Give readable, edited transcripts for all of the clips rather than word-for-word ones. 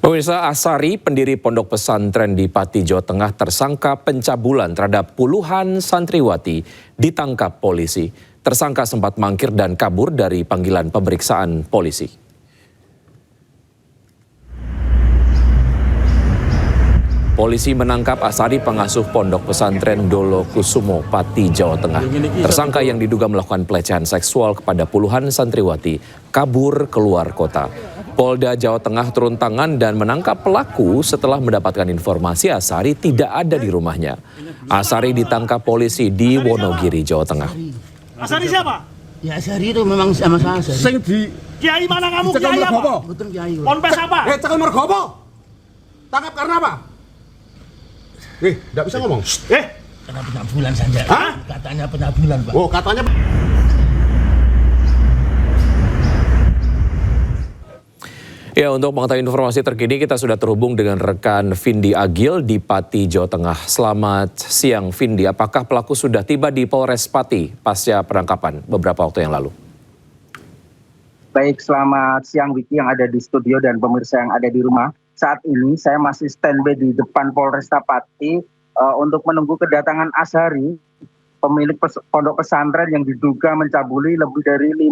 Pemirsa, Asari, pendiri pondok pesantren di Pati, Jawa Tengah, tersangka pencabulan terhadap puluhan santriwati ditangkap polisi. Tersangka sempat mangkir dan kabur dari panggilan pemeriksaan polisi. Polisi menangkap Asari, pengasuh pondok pesantren Dolo Kusumo, Pati, Jawa Tengah. Tersangka yang diduga melakukan pelecehan seksual kepada puluhan santriwati kabur keluar kota. Polda Jawa Tengah turun tangan dan menangkap pelaku setelah mendapatkan informasi Asari tidak ada di rumahnya. Asari ditangkap polisi di Wonogiri, Jawa Tengah. Asari siapa? Ya Asari itu memang sama saya. Sing di Kiai mana kamu? Kiai apa? Betul Kiai. Ponpes apa? Cekal mergopo. Tangkap karena apa? Enggak bisa ngomong. Karena pencabulan saja. Hah? Katanya pencabulan, Pak. Oh, katanya. Ya, untuk mengetahui informasi terkini kita sudah terhubung dengan rekan Vindi Agil di Pati, Jawa Tengah. Selamat siang Vindi, apakah pelaku sudah tiba di Polres Pati pasca penangkapan beberapa waktu yang lalu? Baik, selamat siang Wiki yang ada di studio dan pemirsa yang ada di rumah. Saat ini saya masih standby di depan Polresta Pati untuk menunggu kedatangan Asari, pemilik pondok pesantren yang diduga mencabuli lebih dari 50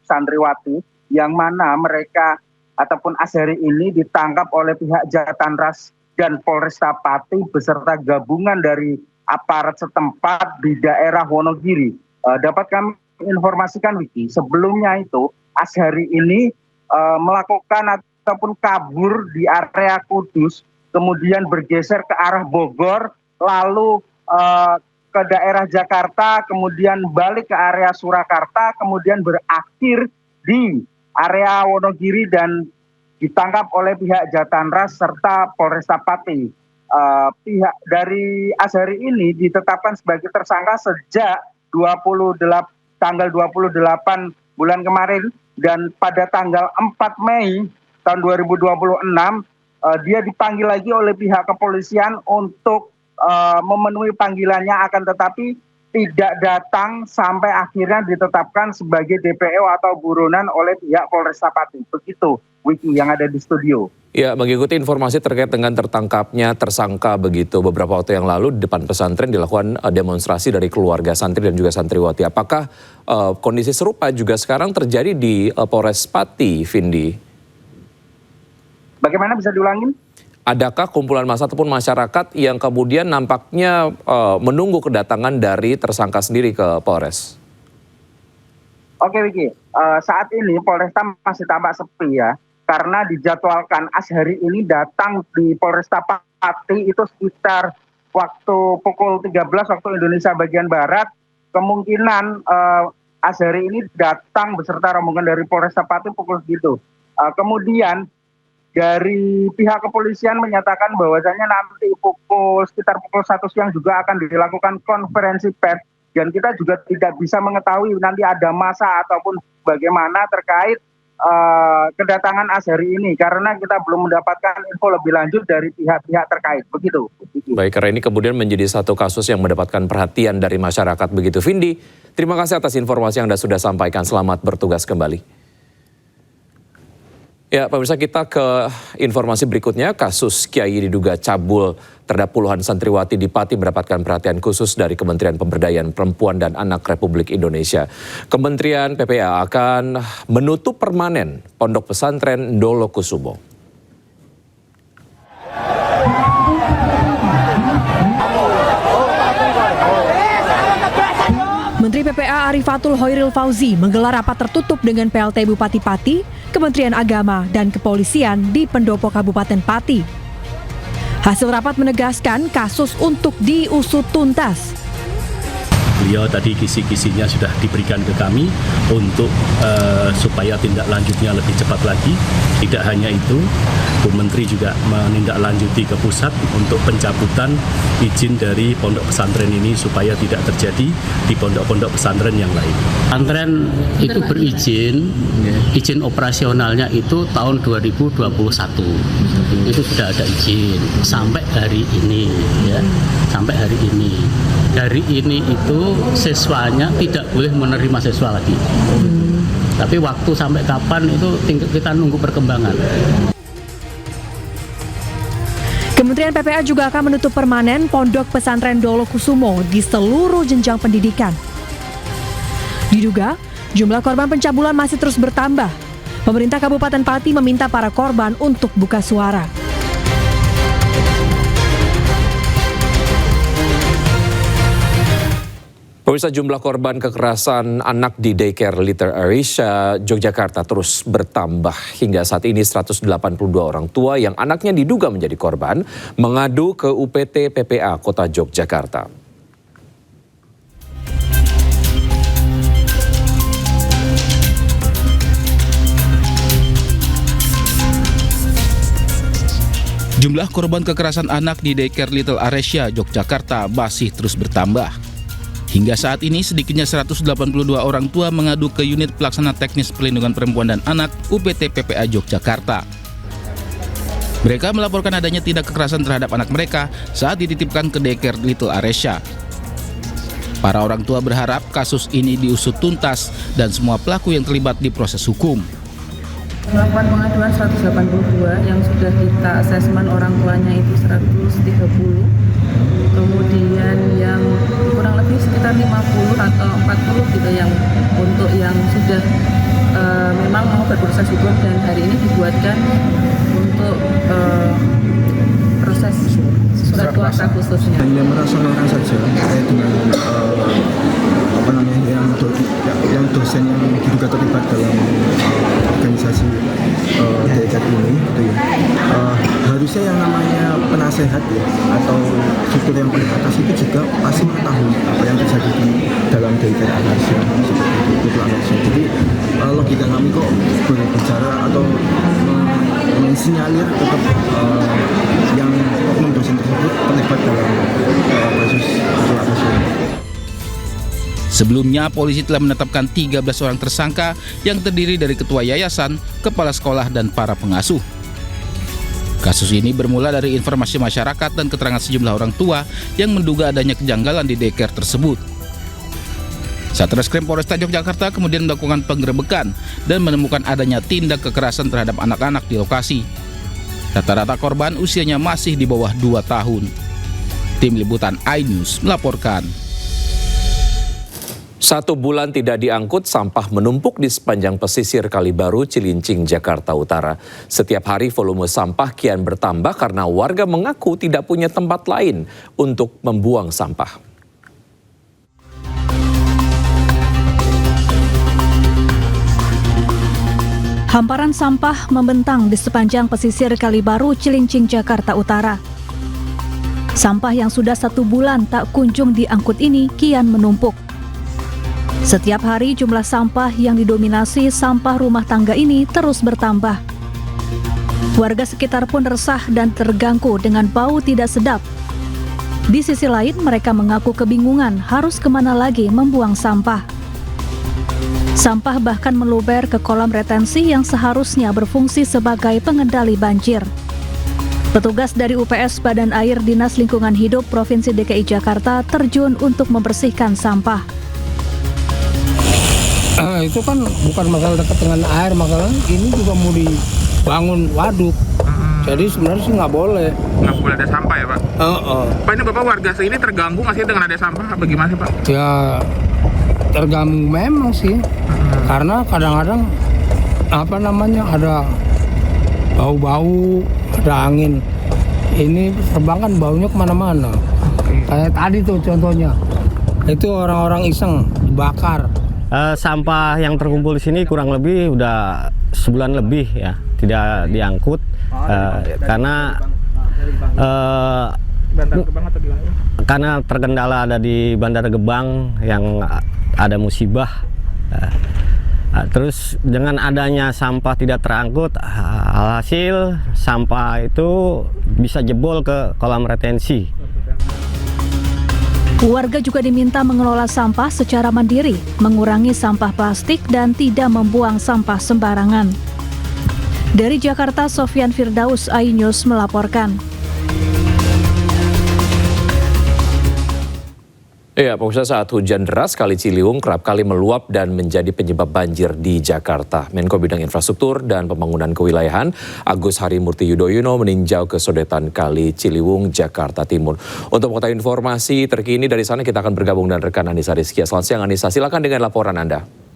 santriwati, yang mana mereka ataupun Asari ini ditangkap oleh pihak Jatanras dan Polresta Pati beserta gabungan dari aparat setempat di daerah Wonogiri. Dapat kami informasikan Wiki, sebelumnya itu Asari ini melakukan ataupun kabur di area Kudus, kemudian bergeser ke arah Bogor, lalu ke daerah Jakarta, kemudian balik ke area Surakarta, kemudian berakhir di area Wonogiri dan ditangkap oleh pihak Jatanras serta Polresta Pati. Pihak dari Asari ini ditetapkan sebagai tersangka sejak tanggal 28 bulan kemarin, dan pada tanggal 4 Mei tahun 2026 dia dipanggil lagi oleh pihak kepolisian untuk memenuhi panggilannya, akan tetapi tidak datang sampai akhirnya ditetapkan sebagai DPO atau buronan oleh pihak Polresta Pati. Begitu Wiki yang ada di studio. Ya, mengikuti informasi terkait dengan tertangkapnya tersangka begitu beberapa waktu yang lalu di depan pesantren dilakukan demonstrasi dari keluarga santri dan juga santriwati. Apakah kondisi serupa juga sekarang terjadi di Polres Pati, Vindi? Bagaimana, bisa diulangin? Adakah kumpulan massa ataupun masyarakat yang kemudian nampaknya menunggu kedatangan dari tersangka sendiri ke Polres? Oke Wiki, saat ini Polresta masih tampak sepi ya, karena dijadwalkan Asari ini datang di Polresta Pati itu sekitar waktu pukul 13 waktu Indonesia bagian Barat. Kemungkinan Asari ini datang beserta rombongan dari Polresta Pati pukul segitu. Kemudian dari pihak kepolisian menyatakan bahwasanya nanti sekitar pukul 1 siang juga akan dilakukan konferensi pers, dan kita juga tidak bisa mengetahui nanti ada massa ataupun bagaimana terkait kedatangan Asari ini, karena kita belum mendapatkan info lebih lanjut dari pihak-pihak terkait. Begitu. Baik, karena ini kemudian menjadi satu kasus yang mendapatkan perhatian dari masyarakat begitu. Vindi, terima kasih atas informasi yang Anda sudah sampaikan. Selamat bertugas kembali. Ya, pemirsa, kita ke informasi berikutnya. Kasus Kiai diduga cabul terhadap puluhan santriwati di Pati mendapatkan perhatian khusus dari Kementerian Pemberdayaan Perempuan dan Anak Republik Indonesia. Kementerian PPA akan menutup permanen pondok pesantren Dolo Kusumo. Menteri PPA Arifatul Hoiril Fauzi menggelar rapat tertutup dengan PLT Bupati Pati, Kementerian Agama, dan Kepolisian di Pendopo Kabupaten Pati. Hasil rapat menegaskan kasus untuk diusut tuntas. Beliau tadi kisi-kisinya sudah diberikan ke kami untuk supaya tindak lanjutnya lebih cepat lagi. Tidak hanya itu, Bu Menteri juga menindaklanjuti ke pusat untuk pencabutan izin dari pondok pesantren ini supaya tidak terjadi di pondok-pondok pesantren yang lain. Pesantren itu berizin, izin operasionalnya itu tahun 2021. Itu sudah ada izin sampai hari ini, ya, sampai hari ini. Dari ini itu siswanya tidak boleh menerima siswa lagi. Tapi waktu sampai kapan itu kita nunggu perkembangan. Kementerian PPA juga akan menutup permanen Pondok Pesantren Dolokusumo di seluruh jenjang pendidikan. Diduga, jumlah korban pencabulan masih terus bertambah. Pemerintah Kabupaten Pati meminta para korban untuk buka suara. Pemirsa, jumlah korban kekerasan anak di daycare Little Arisha, Yogyakarta terus bertambah. Hingga saat ini 182 orang tua yang anaknya diduga menjadi korban mengadu ke UPT PPA Kota Yogyakarta. Jumlah korban kekerasan anak di daycare Little Arisha, Yogyakarta masih terus bertambah. Hingga saat ini sedikitnya 182 orang tua mengadu ke unit pelaksana teknis perlindungan perempuan dan anak UPT PPA Yogyakarta. Mereka melaporkan adanya tindak kekerasan terhadap anak mereka saat dititipkan ke daycare Little Arisha. Para orang tua berharap kasus ini diusut tuntas dan semua pelaku yang terlibat diproses hukum. Melakukan pengaduan 182 yang sudah kita asesmen orang tuanya itu 130. Kemudian yang kurang lebih sekitar 50 atau 40 gitu yang untuk yang sudah memang mau berproses hukum dan hari ini dibuatkan untuk proses surat kuasa khususnya. Hanya merasakan saja terkait dengan yang dosen yang diduga terlibat dalam organisasi daycare ini, gitu ya. Harusnya yang namanya penasehat ya, atau struktur yang paling atas itu juga pasti mengetahui apa yang terjadi di dalam daycare Arisha seperti itu. Jadi logika kami kok berbicara atau mensinyalir tetap yang oknum dosen tersebut terlibat dalam kasus ini. Sebelumnya, polisi telah menetapkan 13 orang tersangka yang terdiri dari ketua yayasan, kepala sekolah, dan para pengasuh. Kasus ini bermula dari informasi masyarakat dan keterangan sejumlah orang tua yang menduga adanya kejanggalan di daycare tersebut. Satreskrim Polresta Yogyakarta kemudian melakukan penggerebekan dan menemukan adanya tindak kekerasan terhadap anak-anak di lokasi. Rata-rata korban usianya masih di bawah 2 tahun. Tim Liputan iNews melaporkan. 1 bulan tidak diangkut, sampah menumpuk di sepanjang pesisir Kalibaru, Cilincing, Jakarta Utara. Setiap hari volume sampah kian bertambah karena warga mengaku tidak punya tempat lain untuk membuang sampah. Hamparan sampah membentang di sepanjang pesisir Kalibaru, Cilincing, Jakarta Utara. Sampah yang sudah 1 bulan tak kunjung diangkut ini kian menumpuk. Setiap hari jumlah sampah yang didominasi sampah rumah tangga ini terus bertambah. Warga sekitar pun resah dan terganggu dengan bau tidak sedap. Di sisi lain, mereka mengaku kebingungan harus kemana lagi membuang sampah. Sampah bahkan meluber ke kolam retensi yang seharusnya berfungsi sebagai pengendali banjir. Petugas dari UPS Badan Air Dinas Lingkungan Hidup Provinsi DKI Jakarta terjun untuk membersihkan sampah. Itu kan bukan masalah dekat dengan air, masalah ini juga mau dibangun waduk. Jadi sebenarnya sih nggak boleh. Nggak boleh ada sampah ya Pak? Pak, ini Bapak warga sini terganggu nggak sih dengan ada sampah? Bagaimana sih Pak? Ya terganggu memang sih. Karena kadang-kadang ada bau-bau, ada angin. Ini terbang kan baunya kemana-mana. Kayak tadi tuh contohnya. Itu orang-orang iseng dibakar. Sampah yang terkumpul di sini kurang lebih udah sebulan lebih ya tidak diangkut karena terkendala ada di Bandara Gebang yang ada musibah. Terus dengan adanya sampah tidak terangkut, alhasil sampah itu bisa jebol ke kolam retensi. Warga juga diminta mengelola sampah secara mandiri, mengurangi sampah plastik dan tidak membuang sampah sembarangan. Dari Jakarta, Sofyan Firdaus, iNews melaporkan. Ya, pemirsa, saat hujan deras Kali Ciliwung kerap kali meluap dan menjadi penyebab banjir di Jakarta. Menko Bidang Infrastruktur dan Pembangunan Kewilayahan Agus Harimurti Yudhoyono meninjau ke sodetan Kali Ciliwung, Jakarta Timur. Untuk mengetahui informasi terkini dari sana, kita akan bergabung dengan rekan Anissa Rizkia. Selamat siang Anissa, silakan dengan laporan Anda.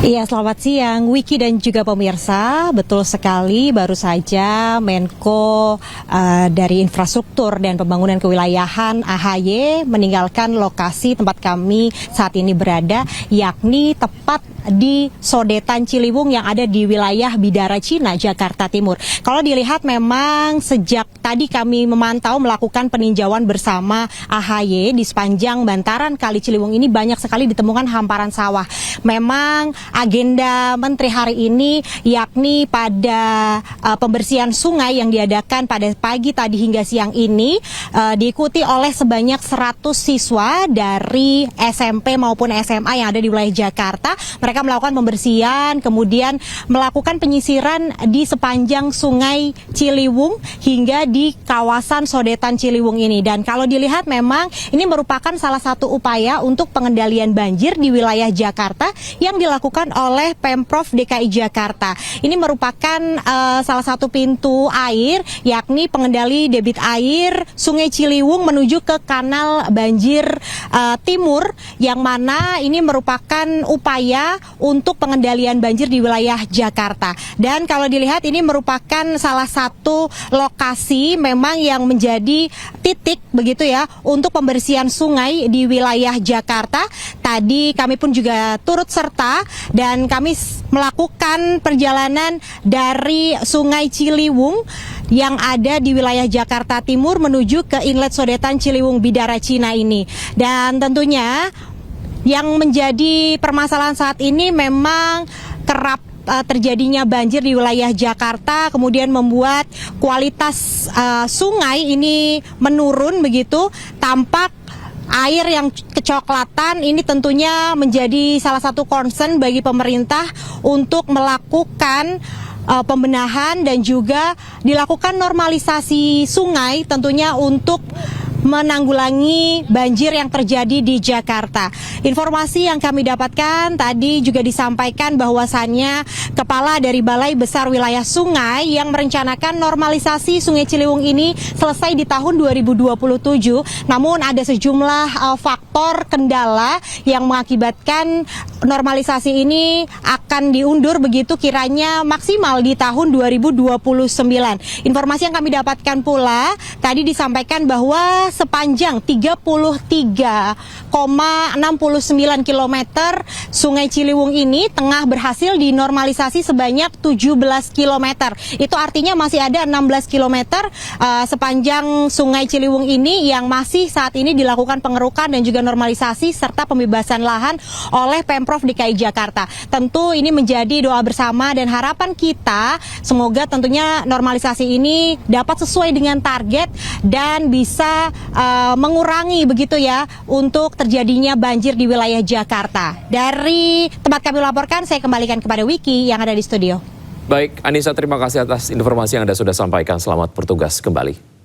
Iya, selamat siang Wiki dan juga pemirsa. Betul sekali, baru saja Menko dari Infrastruktur dan Pembangunan Kewilayahan AHY meninggalkan lokasi tempat kami saat ini berada, yakni tepat di sodetan Ciliwung yang ada di wilayah Bidara Cina, Jakarta Timur. Kalau dilihat memang sejak tadi kami memantau melakukan peninjauan bersama AHY di sepanjang bantaran Kali Ciliwung ini banyak sekali ditemukan hamparan sawah. Memang agenda Menteri hari ini yakni pada pembersihan sungai yang diadakan pada pagi tadi hingga siang ini diikuti oleh sebanyak 100 siswa dari SMP maupun SMA yang ada di wilayah Jakarta. Mereka melakukan pembersihan, kemudian melakukan penyisiran di sepanjang sungai Ciliwung hingga di kawasan sodetan Ciliwung ini. Dan kalau dilihat memang ini merupakan salah satu upaya untuk pengendalian banjir di wilayah Jakarta yang dilakukan oleh Pemprov DKI Jakarta. Ini merupakan salah satu pintu air, yakni pengendali debit air Sungai Ciliwung menuju ke kanal banjir timur, yang mana ini merupakan upaya untuk pengendalian banjir di wilayah Jakarta. Dan kalau dilihat ini merupakan salah satu lokasi memang yang menjadi titik begitu ya untuk pembersihan sungai di wilayah Jakarta. Tadi kami pun juga turut serta dan kami melakukan perjalanan dari Sungai Ciliwung yang ada di wilayah Jakarta Timur menuju ke inlet sodetan Ciliwung Bidara Cina ini. Dan tentunya yang menjadi permasalahan saat ini memang kerap terjadinya banjir di wilayah Jakarta, kemudian membuat kualitas sungai ini menurun begitu, tampak air yang kecoklatan. Ini tentunya menjadi salah satu concern bagi pemerintah untuk melakukan pembenahan dan juga dilakukan normalisasi sungai tentunya untuk menanggulangi banjir yang terjadi di Jakarta. Informasi yang kami dapatkan tadi juga disampaikan bahwasannya Kepala dari Balai Besar Wilayah Sungai yang merencanakan normalisasi Sungai Ciliwung ini selesai di tahun 2027. Namun ada sejumlah faktor kendala yang mengakibatkan normalisasi ini akan diundur begitu kiranya maksimal di tahun 2029. Informasi yang kami dapatkan pula tadi disampaikan bahwa sepanjang 33,69 km Sungai Ciliwung ini tengah berhasil dinormalisasi sebanyak 17 km. Itu artinya masih ada 16 km sepanjang Sungai Ciliwung ini yang masih saat ini dilakukan pengerukan dan juga normalisasi serta pembebasan lahan oleh Pemprov DKI Jakarta. Tentu ini menjadi doa bersama dan harapan kita semoga tentunya normalisasi ini dapat sesuai dengan target dan bisa mengurangi begitu ya untuk terjadinya banjir di wilayah Jakarta. Dari tempat kami laporkan, saya kembalikan kepada Wiki yang ada di studio. Baik, Anissa, terima kasih atas informasi yang Anda sudah sampaikan. Selamat bertugas kembali.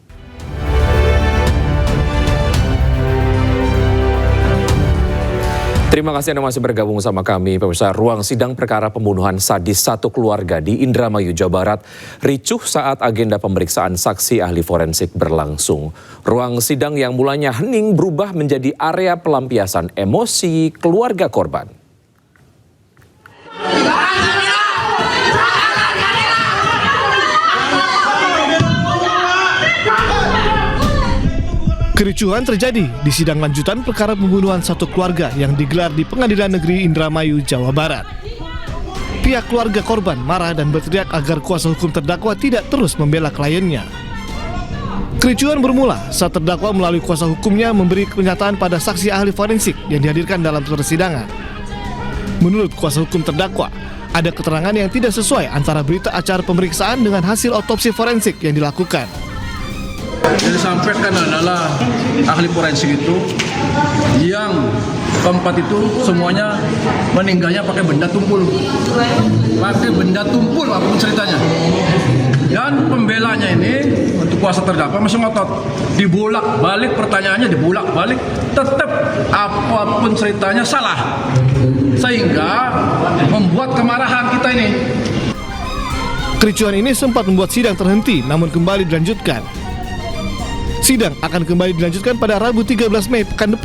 Terima kasih Anda masih bergabung sama kami. Pemirsa, ruang sidang perkara pembunuhan sadis satu keluarga di Indramayu, Jawa Barat ricuh saat agenda pemeriksaan saksi ahli forensik berlangsung. Ruang sidang yang mulanya hening berubah menjadi area pelampiasan emosi keluarga korban. Kericuhan terjadi di sidang lanjutan perkara pembunuhan satu keluarga yang digelar di Pengadilan Negeri Indramayu, Jawa Barat. Pihak keluarga korban marah dan berteriak agar kuasa hukum terdakwa tidak terus membela kliennya. Kericuhan bermula saat terdakwa melalui kuasa hukumnya memberi pernyataan pada saksi ahli forensik yang dihadirkan dalam persidangan. Menurut kuasa hukum terdakwa, ada keterangan yang tidak sesuai antara berita acara pemeriksaan dengan hasil otopsi forensik yang dilakukan. Yang disampaikan adalah ahli forensik itu yang keempat itu semuanya meninggalnya pakai benda tumpul. Pakai benda tumpul apapun ceritanya. Dan pembelanya ini untuk kuasa terdakwa masih ngotot. Dibulak balik pertanyaannya, dibulak balik, tetap apapun ceritanya salah. Sehingga membuat kemarahan kita ini. Kericuhan ini sempat membuat sidang terhenti, namun kembali dilanjutkan. Sidang akan kembali dilanjutkan pada Rabu 13 Mei pekan depan.